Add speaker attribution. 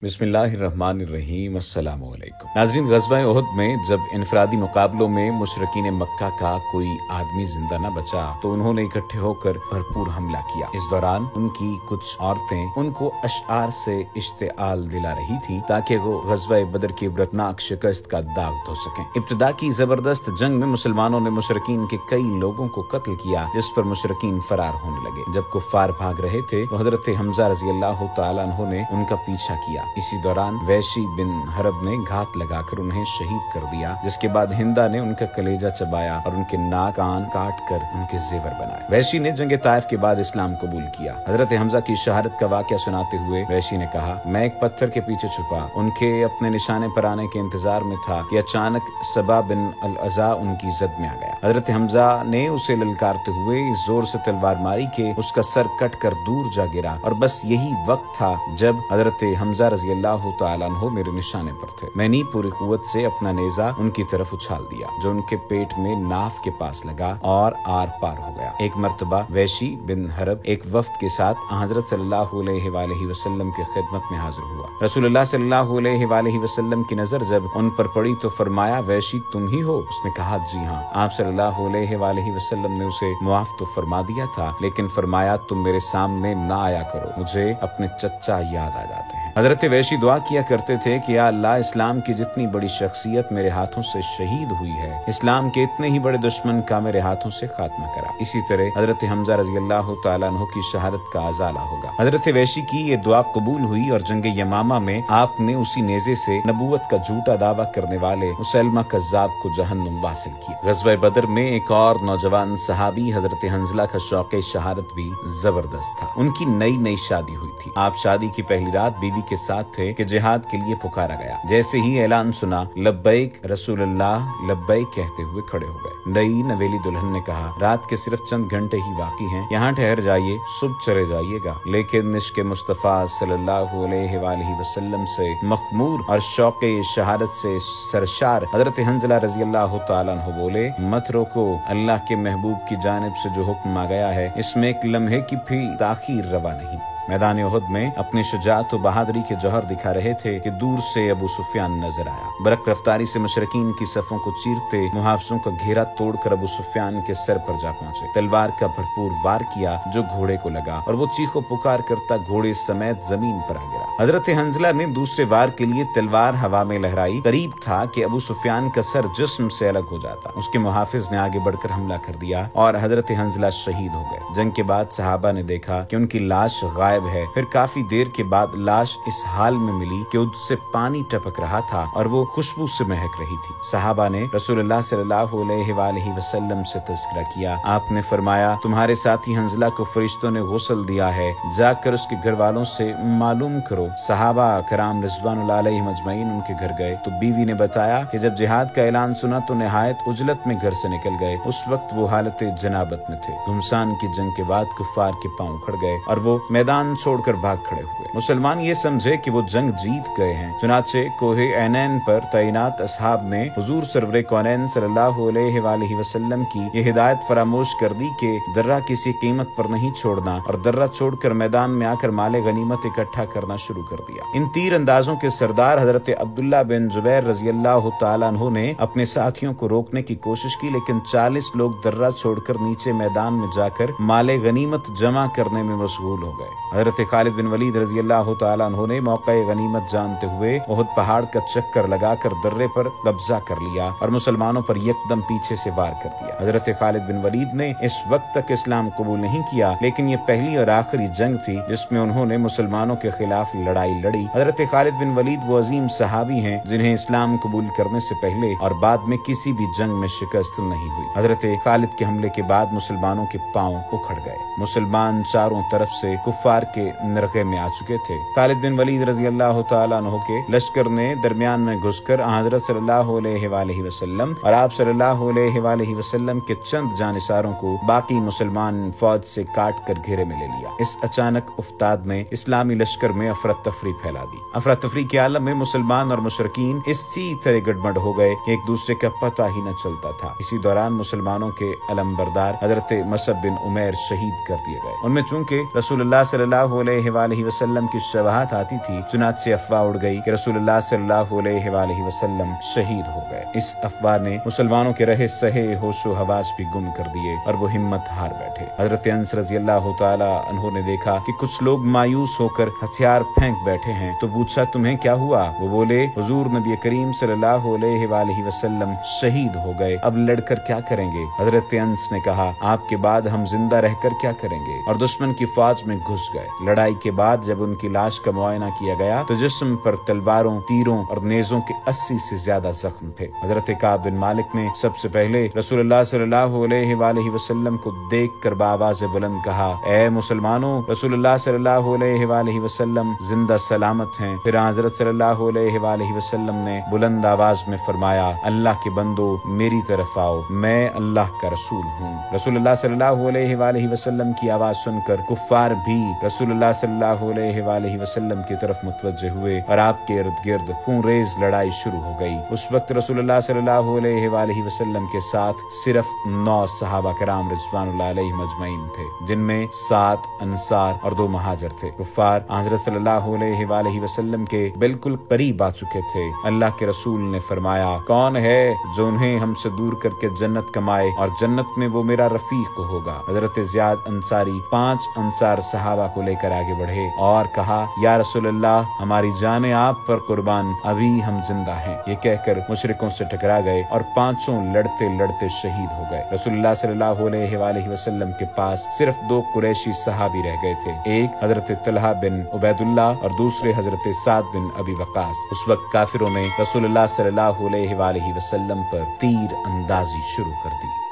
Speaker 1: बिस्मिल्लाहिर्रहमानिर्रहीम। अस्सलाम वालेकुम। नाज़रीन, ग़ज़वा उहद में जब इनफरादी मुकाबलों में मुशरिकीन मक्का का कोई आदमी जिंदा न बचा तो उन्होंने इकट्ठे होकर भरपूर हमला किया। इस दौरान उनकी कुछ औरतें उनको अशआर से इश्तिआल दिला रही थीं ताकि वो ग़ज़वा बदर की इबरतनाक शिकस्त का दाग धो सकें। इब्तिदा की जबरदस्त जंग में मुसलमानों ने मुशरिकीन के कई लोगों को कत्ल किया, जिस पर मुशरिकीन फरार होने लगे। जब कुफ्फार भाग रहे थे तो हज़रत हमज़ा रज़ियल्लाहु तआला अन्हु ने उनका पीछा किया। इसी दौरान वैशी बिन हरब ने घात लगाकर उन्हें शहीद कर दिया, जिसके बाद हिंदा ने उनका कलेजा चबाया और उनके नाक कान काट कर उनके जेवर बनाए। वैशी ने जंग ताइफ के बाद इस्लाम कबूल किया। हजरत हमजा की शहादत का वाक़या सुनाते हुए वैशी ने कहा, मैं एक पत्थर के पीछे छुपा उनके अपने निशाने पर आने के इंतजार में था कि अचानक सबा बिन अल अज़ा उनकी जद में आ गया। हजरत हमजा ने उसे ललकारते हुए इस जोर से तलवार मारी कि उसका सर कट कर दूर जा गिरा, और बस यही वक्त था जब हजरत हमजा रज़ियल्लाहु तआला अन्हु मेरे निशाने पर थे। मैंने पूरी कुव्वत से अपना नेज़ा उनकी तरफ उछाल दिया, जो उनके पेट में नाफ के पास लगा और आर पार हो गया। एक मर्तबा वैशी बिन हरब एक वफ्द के साथ हजरत सल्लल्लाहु अलैहि वसल्लम की खिदमत में हाजिर हुआ। रसूलुल्लाह सल्लल्लाहु अलैहि वसल्लम की नजर जब उन पर पड़ी तो फरमाया, वैशी तुम ही हो? उसने कहा, जी हाँ। आप सल्लल्लाहु अलैहि वसल्लम ने उसे मुआफ तो फरमा दिया था, लेकिन फरमाया, तुम मेरे सामने ना आया करो, मुझे अपने चच्चा याद आ जाते हैं। हजरत वैशी दुआ किया करते थे कि या अल्लाह, इस्लाम की जितनी बड़ी शख्सियत मेरे हाथों से शहीद हुई है, इस्लाम के इतने ही बड़े दुश्मन का मेरे हाथों से खात्मा करा। इसी तरह हजरत हमजा रज़ियल्लाहु तआला अन्हु की शहादत का अजाला होगा। हजरत वैशी की ये दुआ कबूल हुई और जंग यमामा में आपने उसी नेज़े से नबूवत का झूठा दावा करने वाले मुसैलमा कज़्ज़ाब को जहन्नुम वासिल किया। ग़ज़वा बदर में एक और नौजवान सहाबी हजरत हंज़ला का शौक़े शहादत भी जबरदस्त था। उनकी नई नई शादी हुई थी। आप शादी की पहली रात बीवी के साथ थे कि जिहाद के लिए पुकारा गया। जैसे ही ऐलान सुना, लब्बैक रसूलुल्लाह लब्बैक कहते हुए खड़े हो गए। नई नवेली दुल्हन ने कहा, रात के सिर्फ चंद घंटे ही बाकी हैं, यहाँ ठहर जाइए, सुबह चले जाइएगा। लेकिन इश्क़ मुस्तफ़ा सल्लल्लाहु अलैहि वसल्लम से मखमूर और शौक़े शहादत से सरशार हजरत हंज़ला रज़ियल्लाहु तआला अन्हु बोले, मत रोको, अल्लाह के महबूब की जानिब से जो हुक्म आ गया है, इसमें एक लम्हे की भी ताख़ीर रवा नहीं। मैदान उहद में अपनी शुजाअत और बहादुरी के जौहर दिखा रहे थे कि दूर से अबू सुफियान नजर आया। बरक रफ्तारी से मुशरिकीन की सफों को चीरते मुहाफिजों का घेरा तोड़कर अबू सुफियान के सर पर जा पहुंचे। तलवार का भरपूर वार किया जो घोड़े को लगा, और वो चीखो पुकार करता घोड़े समेत जमीन पर आ गिरा। हजरत हंज़ला ने दूसरे वार के लिए तलवार हवा में लहराई। करीब था कि अबू सुफियान का सर जिस्म से अलग हो जाता। उसके मुहाफिज ने आगे बढ़कर हमला कर दिया और हजरत हंज़ला शहीद हो गए। जंग के बाद सहाबा ने देखा कि उनकी लाश गायब है। फिर काफी देर के बाद लाश इस हाल में मिली कि उससे पानी टपक रहा था और वो खुशबू से महक रही थी। सहाबा ने रसूलुल्लाह सल्लल्लाहु अलैहि वसल्लम से तज़किरा किया। आपने फरमाया, तुम्हारे साथी हंज़ला को फरिश्तों ने गुस्ल दिया है, जाकर उसके घर वालों से मालूम करो। सहाबा कराम रिज़वानुल्लाह अलैहिम अजमईन उनके घर गए तो बीवी ने बताया कि जब जिहाद का ऐलान सुना तो निहायत उजलत में घर से निकल गए। उस वक्त वो हालत जनाबत में थे। घुमसान की जंग के बाद कुफ्फार के पांव उखड़ गए और वो मैदान छोड़कर भाग खड़े हुए। मुसलमान ये समझे कि वो जंग जीत गए हैं। चुनाचे कोहे ऐनैन पर तैनात असहाब ने हुजूर सरवरे कौनैन सल्लल्लाहु अलैहि वसल्लम की ये हिदायत फरामोश कर दी कि दर्रा किसी कीमत पर नहीं छोड़ना, और दर्रा छोड़कर मैदान में आकर माले गनीमत इकट्ठा करना शुरू कर दिया। इन तीर अंदाजों के सरदार हजरत अब्दुल्ला बिन जुबैर रज़ियल्लाहु तआला अन्हु ने अपने साथियों को रोकने की कोशिश की, लेकिन 40 लोग दर्रा छोड़कर नीचे मैदान में जाकर माले गनीमत जमा करने में मशगूल हो गए। हजरत खालिद बिन वलीद रज़ियल्लाहु तआला अन्हु ने मौक़े गनीमत जानते हुए उहद पहाड़ का चक्कर लगाकर दर्रे पर कब्जा कर लिया और मुसलमानों पर यकदम पीछे से वार कर दिया। हजरत खालिद बिन वलीद ने इस वक्त तक इस्लाम कबूल नहीं किया, लेकिन ये पहली और आखिरी जंग थी जिसमें उन्होंने मुसलमानों के खिलाफ लड़ाई लड़ी। हजरत खालिद बिन वलीद वो अजीम सहाबी हैं जिन्हें इस्लाम कबूल करने से पहले और बाद में किसी भी जंग में शिकस्त नहीं हुई। हजरत खालिद के हमले के बाद मुसलमानों के पांव उखड़ गए। मुसलमान चारों तरफ से कुफ्फार के नरके में आ चुके थे। खालिद बिन वलीद रज़ियल्लाहु तआला अन्हु के लश्कर ने दरमियान में घुसकर हज़रत सल्लल्लाहु अलैहि वसल्लम और आप सल्लल्लाहु अलैहि वसल्लम के चंद जानिसारों को बाकी मुसलमान फौज से काट कर घेरे में ले लिया। इस अचानक उफ्ताद ने इस्लामी लश्कर में अफरा तफरी फैला दी। अफरा तफरी के आलम में मुसलमान और मुशरिकीन इसी तरह गड़बड़ हो गए कि एक दूसरे का पता ही न चलता था। इसी दौरान मुसलमानों के अलमबरदार हजरत मसअब बिन उमैर शहीद कर दिए गए। उनमें चूंकि रसूलुल्लाह सल्लल्लाहु अलैहि वआलिहि वसल्लम की शबाहत आती थी, चुनाचे अफवाह उड़ गई कि रसूलुल्लाह सल्लल्लाहु अलैहि वआलिहि वसल्लम शहीद हो गए। इस अफवाह ने मुसलमानों के रहे सहे होशो हवास भी गुम कर दिए और वो हिम्मत हार बैठे। हजरत अनस रज़ियल्लाहु ताला अन्हु ने देखा कि कुछ लोग मायूस होकर हथियार फेंक बैठे हैं, तो पूछा तुम्हें क्या हुआ? वो बोले हुजूर नबी करीम सल्लल्लाहु अलैहि वआलिहि वसल्लम शहीद हो गए, अब लड़कर क्या करेंगे? हजरत अनस ने कहा आपके बाद हम जिंदा रहकर क्या करेंगे? और दुश्मन की फौज में घुस गए। लड़ाई के बाद जब उनकी लाश का मुआयना किया गया तो जिस्म पर तलवारों, तीरों और नेज़ों के 80 से ज्यादा जख्म थे। हजरत काब बिन मालिक ने सबसे पहले रसूलुल्लाह सल्लल्लाहु अलैहि वसल्लम को देखकर बावाज़ बुलंद कहा, ए मुसलमानों, रसूलुल्लाह सल्लल्लाहु अलैहि वसल्लम जिंदा सलामत हैं। फिर हजरत सल्लल्लाहु अलैहि वसल्लम ने बुलंद आवाज में फरमाया, अल्लाह के बंदो मेरी तरफ आओ, मैं अल्लाह का रसूल हूँ। रसूलुल्लाह सल्लल्लाहु अलैहि वसल्लम की आवाज सुनकर कुफ्फार भी रसूलुल्लाह सल्लल्लाहु अलैहि वसल्लम की तरफ मुतवज्जे हुए और आपके इर्द गिर्द खूनरेज लड़ाई शुरू हो गई। उस वक्त रसूलुल्लाह सल्लल्लाहु अलैहि वसल्लम के साथ सिर्फ 9 सहाबा कराम रिज़वानुल्लाह अलैहिम अजमईन थे, जिनमें 7 अंसार और 2 महाजिर थे। कुफ्फार हज़रत सल्लल्लाहु अलैहि वसल्लम के बिल्कुल करीब आ चुके थे। अल्लाह के रसूल ने फरमाया, कौन है जो उन्हें हमसे दूर करके जन्नत कमाए और जन्नत में वो मेरा रफीक होगा। हजरत ज़ियाद अंसारी 5 अंसार सहाबा को लेकर आगे बढ़े और कहा, या रसूलल्लाह, हमारी जानें आप पर कुर्बान, अभी हम जिंदा हैं। ये कहकर मुशरिकों से टकरा गए और 5 लड़ते लड़ते शहीद हो गए। रसूलुल्लाह सल्लल्लाहु अलैहि वसल्लम के पास सिर्फ 2 कुरैशी सहाबी रह गए थे, एक हजरत तलहा बिन उबैदुल्लाह और दूसरे हजरत साद बिन अबी वक्कास। उस वक्त काफिरों ने रसूलुल्लाह सल्लल्लाहु अलैहि वसल्लम पर तीर अंदाजी शुरू कर दी।